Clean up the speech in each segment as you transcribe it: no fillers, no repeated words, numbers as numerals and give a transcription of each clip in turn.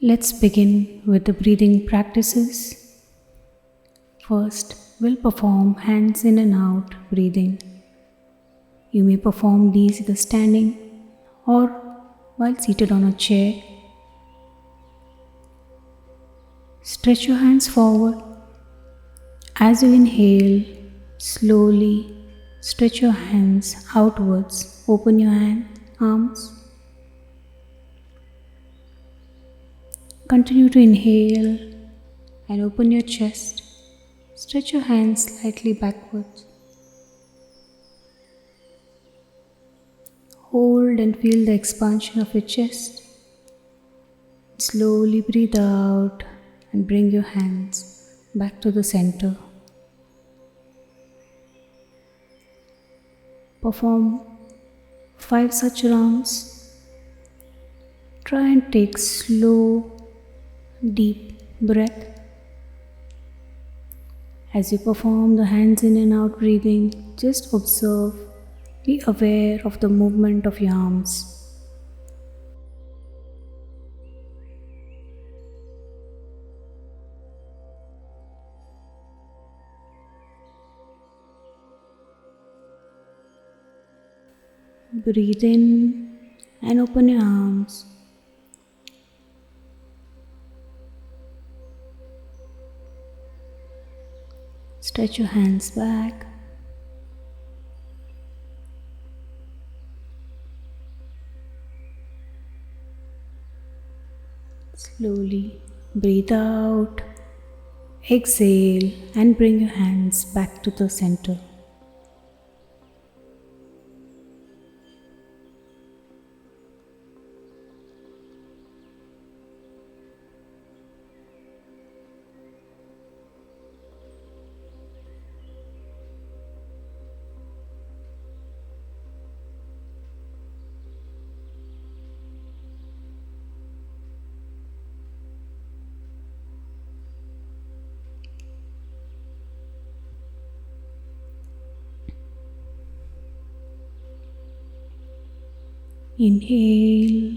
Let's begin with the breathing practices. First, we'll perform hands in and out breathing. You may perform these either standing or while seated on a chair. Stretch your hands forward. As you inhale, slowly stretch your hands outwards. Open your arms. Continue to inhale and open your chest. Stretch your hands slightly backwards. Hold and feel the expansion of your chest. Slowly breathe out and bring your hands back to the center. Perform 5 such rounds. Try and take slow, deep breath. As you perform the hands in and out breathing, just observe, be aware of the movement of your arms. Breathe in and open your arms. Stretch your hands back. Slowly breathe out, exhale, and bring your hands back to the center. Inhale,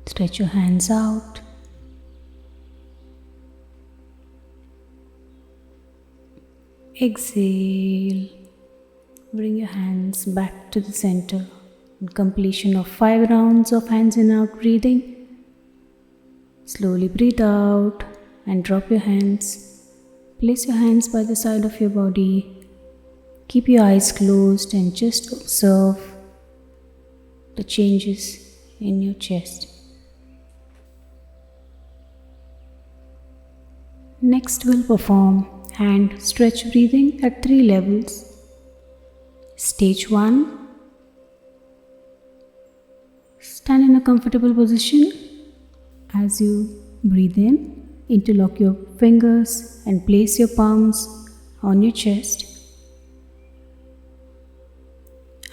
stretch your hands out. Exhale, bring your hands back to the center. In completion of 5 rounds of hands in out breathing, slowly breathe out and drop your hands. Place your hands by the side of your body. Keep your eyes closed and just observe the changes in your chest. Next, we'll perform hand stretch breathing at 3 levels. Stage 1. Stand in a comfortable position. As you breathe in, interlock your fingers and place your palms on your chest.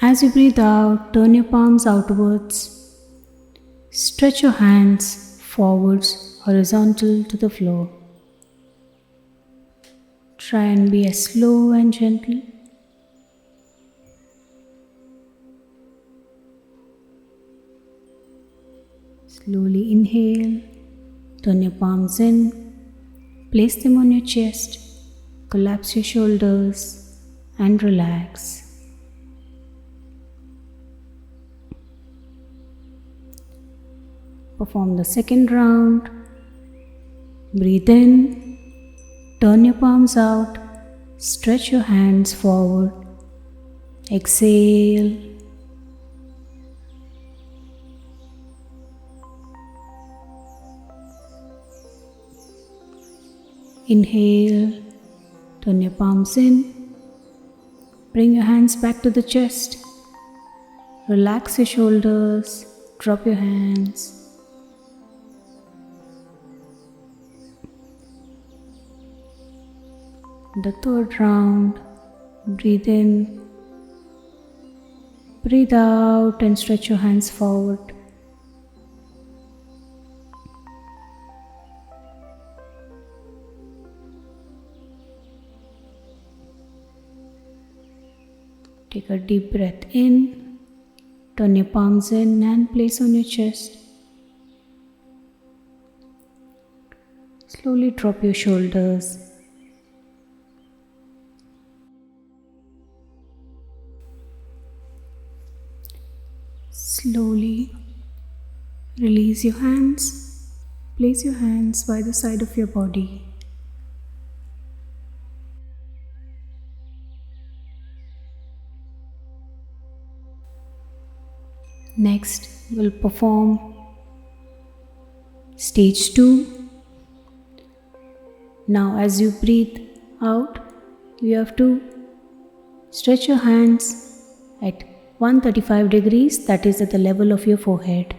As you breathe out, turn your palms outwards. Stretch your hands forwards, horizontal to the floor. Try and be as slow and gentle. Slowly inhale, turn your palms in, place them on your chest, collapse your shoulders and relax. Perform the second round. Breathe in, turn your palms out, stretch your hands forward. Exhale. Inhale, turn your palms in, bring your hands back to the chest. Relax your shoulders, drop your hands. The third round, breathe in, breathe out and stretch your hands forward. Take a deep breath in, turn your palms in and place on your chest. Slowly drop your shoulders. Slowly release your hands. Place your hands by the side of your body. Next, we'll perform stage 2. Now, as you breathe out, you have to stretch your hands at 135 degrees, that is at the level of your forehead.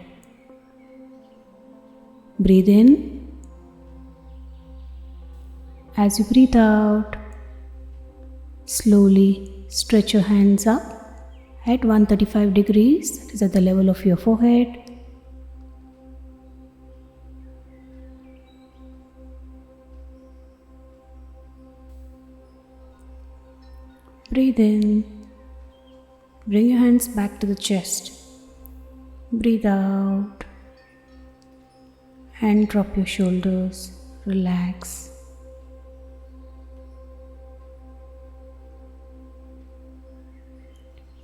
Breathe in. As you breathe out, slowly stretch your hands up at 135 degrees, that is at the level of your forehead. Breathe in. Bring your hands back to the chest. Breathe out and drop your shoulders. Relax.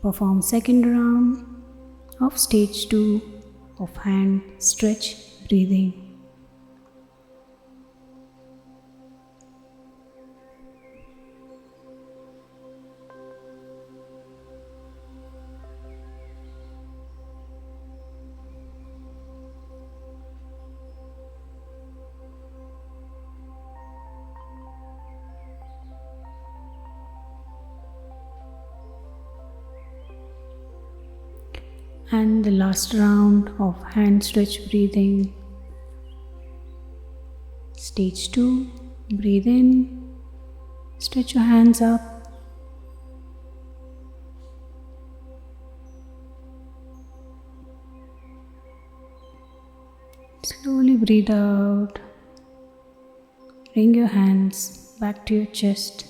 Perform second round of stage 2 of hand stretch breathing. And the last round of hand stretch breathing. Stage 2, breathe in, stretch your hands up. Slowly breathe out. Bring your hands back to your chest.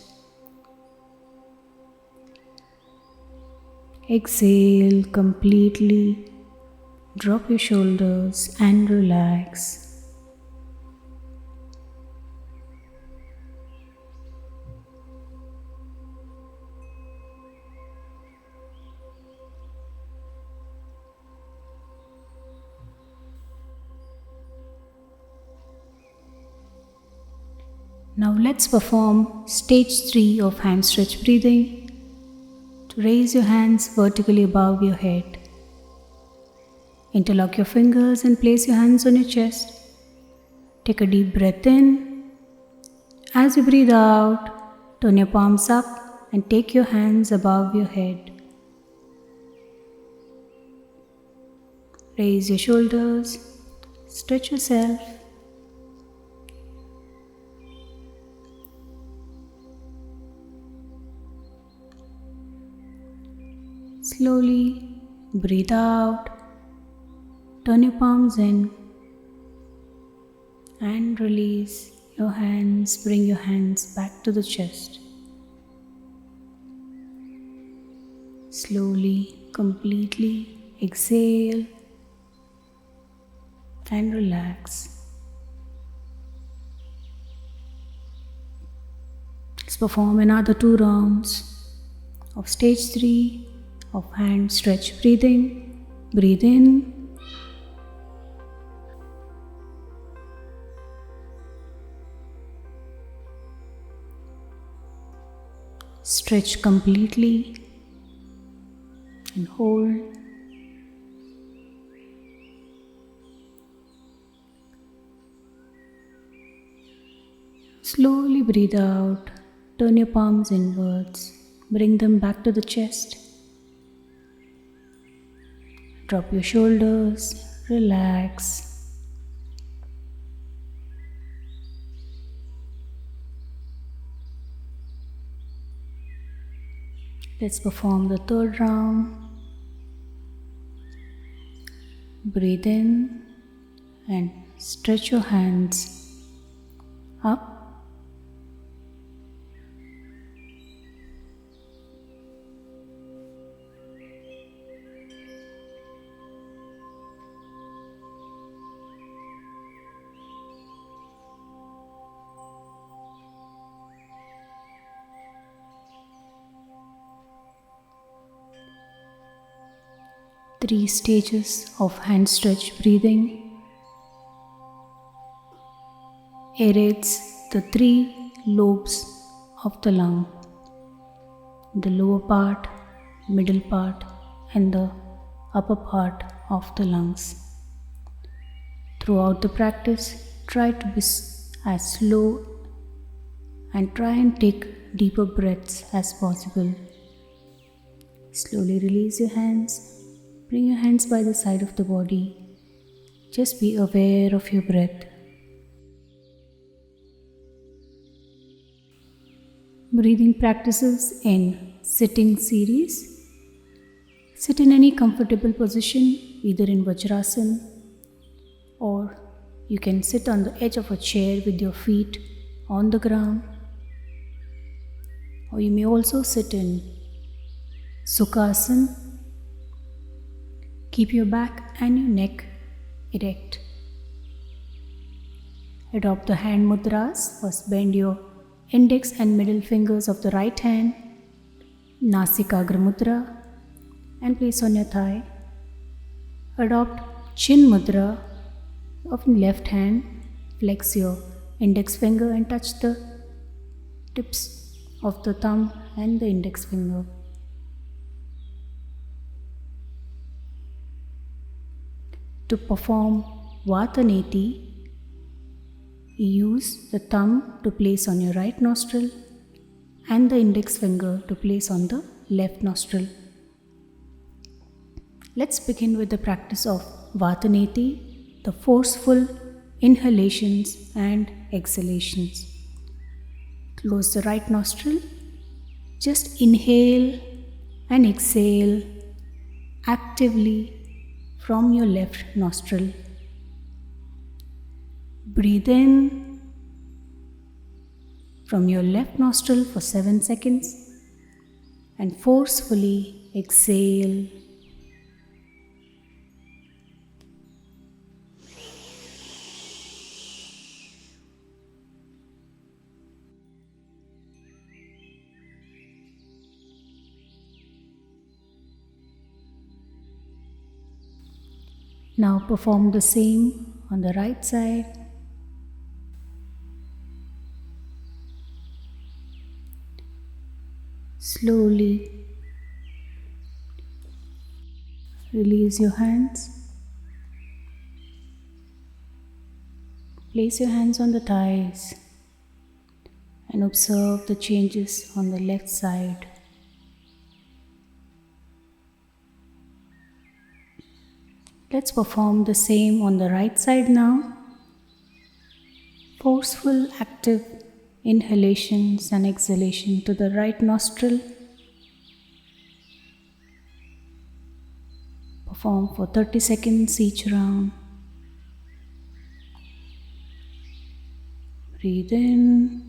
Exhale completely. Drop your shoulders and relax. Now let's perform stage 3 of hand stretch breathing. To raise your hands vertically above your head. Interlock your fingers and place your hands on your chest. Take a deep breath in. As you breathe out, turn your palms up and take your hands above your head. Raise your shoulders, stretch yourself. Slowly breathe out, turn your palms in and release your hands, bring your hands back to the chest. Slowly, completely exhale and relax. Let's perform another 2 rounds of stage 3 of hand stretch breathing. Breathe in. Stretch completely and hold. Slowly breathe out. Turn your palms inwards. Bring them back to the chest. Drop your shoulders, relax. Let's perform the 3rd round. Breathe in and stretch your hands up. 3 stages of hand stretch breathing aerates the 3 lobes of the lung, the lower part, middle part, and the upper part of the lungs. Throughout the practice, try to be as slow and try and take deeper breaths as possible. Slowly release your hands. Bring your hands by the side of the body. Just be aware of your breath. Breathing practices in sitting series. Sit in any comfortable position, either in Vajrasana, or you can sit on the edge of a chair with your feet on the ground, or you may also sit in Sukhasana. Keep your back and your neck erect. Adopt the hand mudras. First bend your index and middle fingers of the right hand, Nasikagra mudra, and place on your thigh. Adopt chin mudra of left hand. Flex your index finger and touch the tips of the thumb and the index finger. To perform Vataneti, use the thumb to place on your right nostril and the index finger to place on the left nostril. Let's begin with the practice of Vataneti, the forceful inhalations and exhalations. Close the right nostril. Just inhale and exhale actively from your left nostril. Breathe in from your left nostril for 7 seconds and forcefully exhale. Now perform the same on the right side. Slowly release your hands. Place your hands on the thighs and observe the changes on the left side. Let's perform the same on the right side now. Forceful, active inhalations and exhalation to the right nostril. Perform for 30 seconds each round. Breathe in.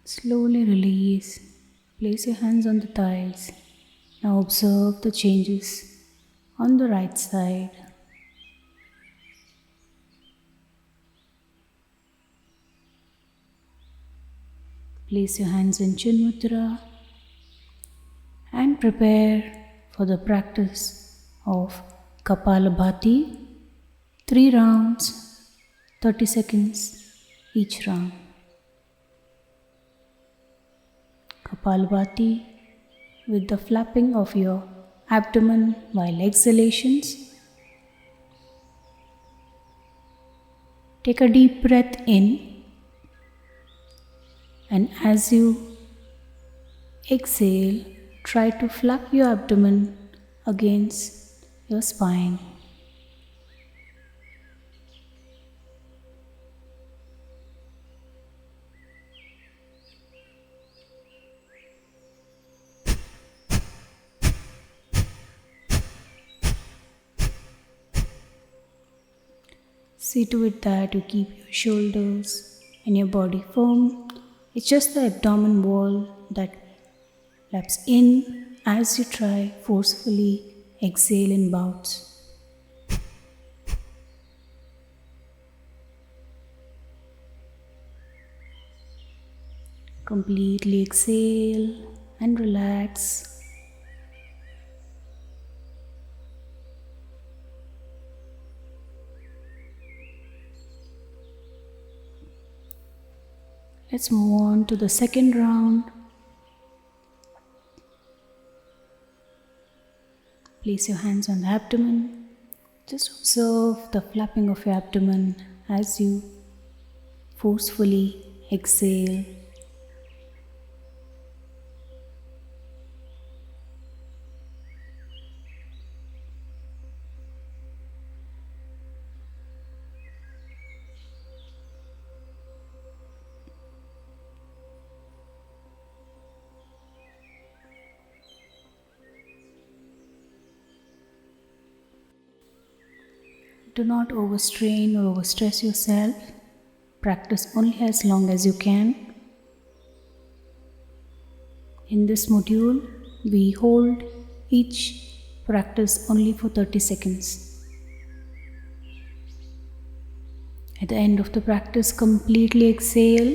Slowly release. Place your hands on the thighs. Now observe the changes on the right side. Place your hands in Chin Mudra and prepare for the practice of Kapalabhati. 3 rounds, 30 seconds each round. Kapalabhati with the flapping of your abdomen while exhalations. Take a deep breath in, and as you exhale, try to flap your abdomen against your spine. See to it that you keep your shoulders and your body firm. It's just the abdomen wall that laps in as you try forcefully exhale in bouts. Completely exhale and relax. Let's move on to the second round. Place your hands on the abdomen. Just observe the flapping of your abdomen as you forcefully exhale. Do not overstrain or overstress yourself. Practice only as long as you can. In this module, we hold each practice only for 30 seconds. At the end of the practice, completely exhale.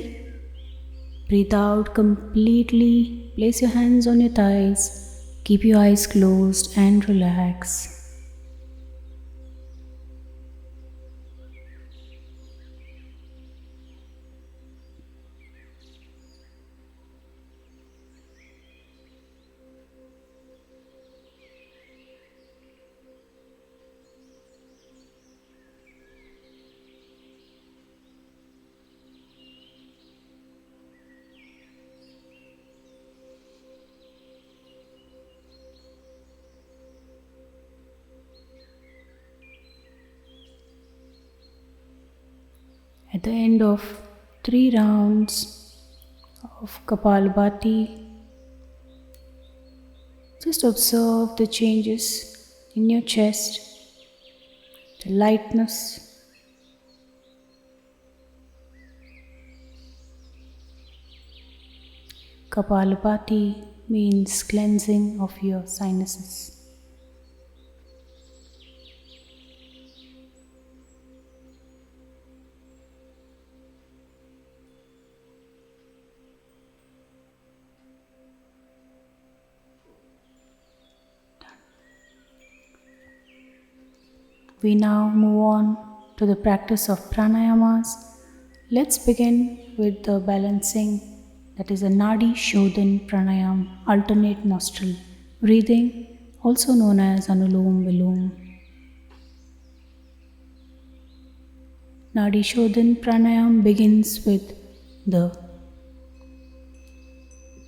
Breathe out completely. Place your hands on your thighs. Keep your eyes closed and relax. At the end of 3 rounds of Kapalabhati, just observe the changes in your chest, the lightness, Kapalabhati means cleansing of your sinuses. We now move on to the practice of pranayamas. Let's begin with the balancing, that is a Nadi Shodhan Pranayam, alternate nostril breathing, also known as Anulom Vilom. Nadi Shodhan Pranayam begins with the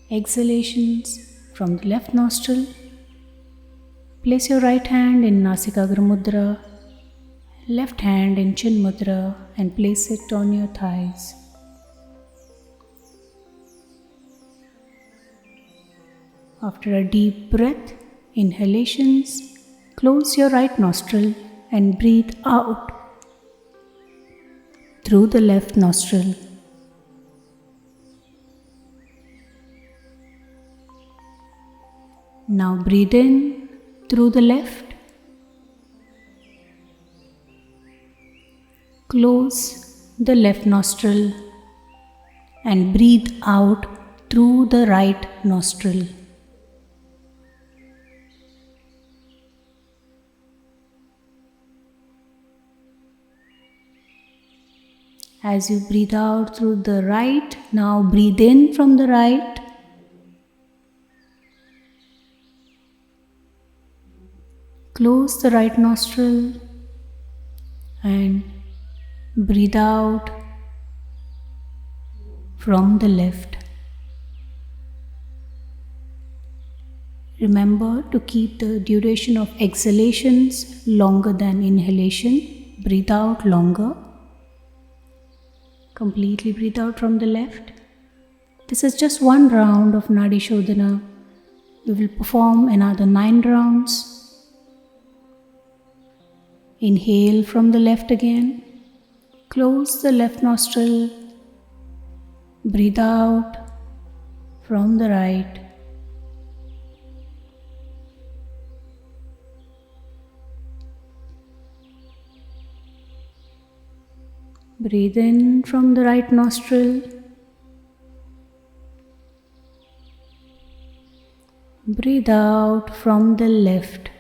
exhalations from the left nostril. Place your right hand in Nasikagra Mudra, left hand in Chin Mudra, and place it on your thighs. After a deep breath, inhalations, close your right nostril and breathe out through the left nostril. Now breathe in through the left. Close the left nostril and breathe out through the right nostril. As you breathe out through the right, now breathe in from the right. Close the right nostril and breathe out from the left. Remember to keep the duration of exhalations longer than inhalation. Breathe out longer. Completely breathe out from the left. This is just one round of Nadi Shodhana. We will perform another 9 rounds. Inhale from the left again. Close the left nostril. Breathe out from the right. Breathe in from the right nostril. Breathe out from the left.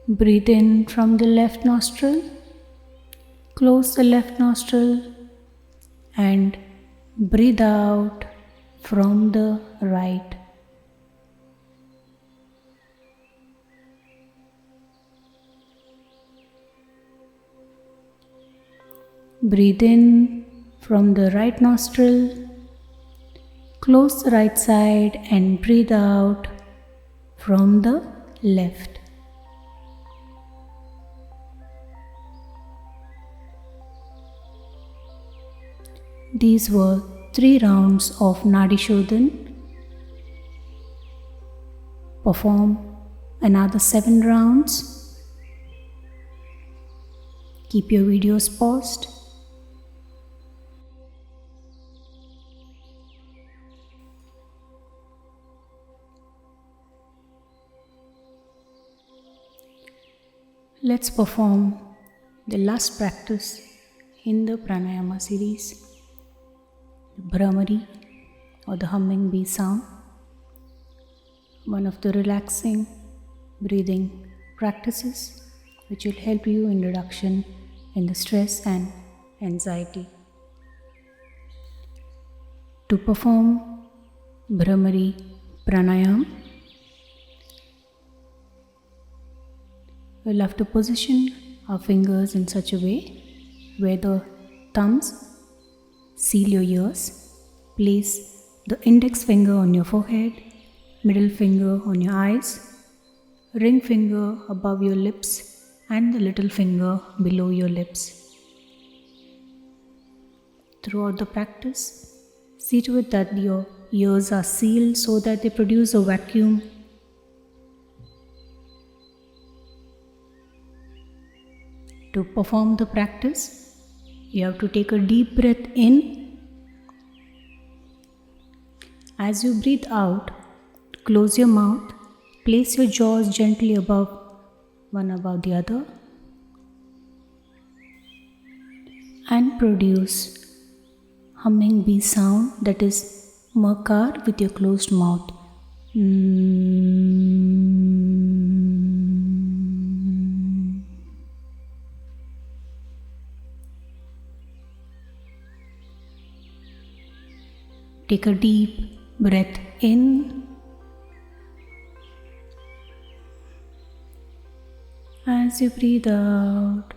Breathe in from the left nostril. Close the left nostril and breathe out from the right. Breathe in from the right nostril. Close the right side and breathe out from the left. These were 3 rounds of Nadi Shodhan. Perform another 7 rounds. Keep your videos paused. Let's perform the last practice in the pranayama series. Bhramari or the humming bee sound, one of the relaxing breathing practices which will help you in reduction in the stress and anxiety. To perform Bhramari pranayam, we'll have to position our fingers in such a way where the thumbs seal your ears. Place the index finger on your forehead, middle finger on your eyes, ring finger above your lips and the little finger below your lips. Throughout the practice, see to it that your ears are sealed so that they produce a vacuum. To perform the practice, you have to take a deep breath in. As you breathe out, close your mouth, place your jaws gently one above the other, and produce humming bee sound, that is makar, with your closed mouth. Take a deep breath in. As you breathe out,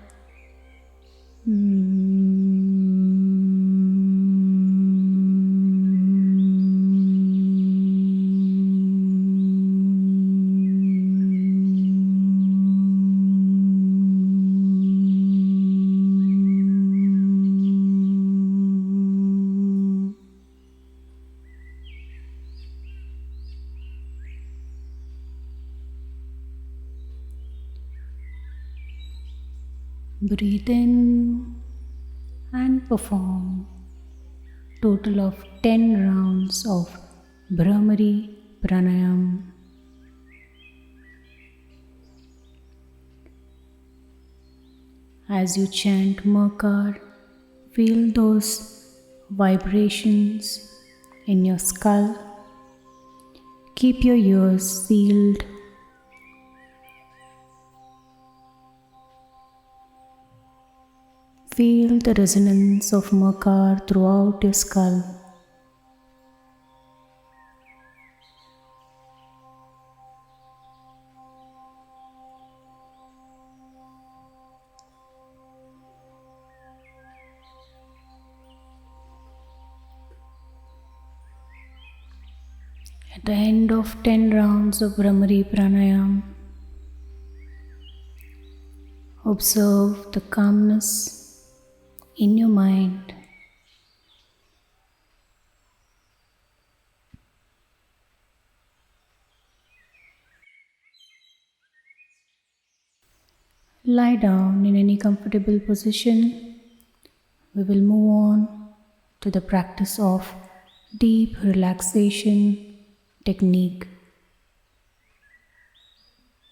breathe in and perform total of 10 rounds of Bhramari pranayam. As you chant makar, feel those vibrations in your skull. Keep your ears sealed. Feel the resonance of makar throughout your skull. At the end of 10 rounds of Bhramari pranayam, observe the calmness in your mind. Lie down in any comfortable position. We will move on to the practice of deep relaxation technique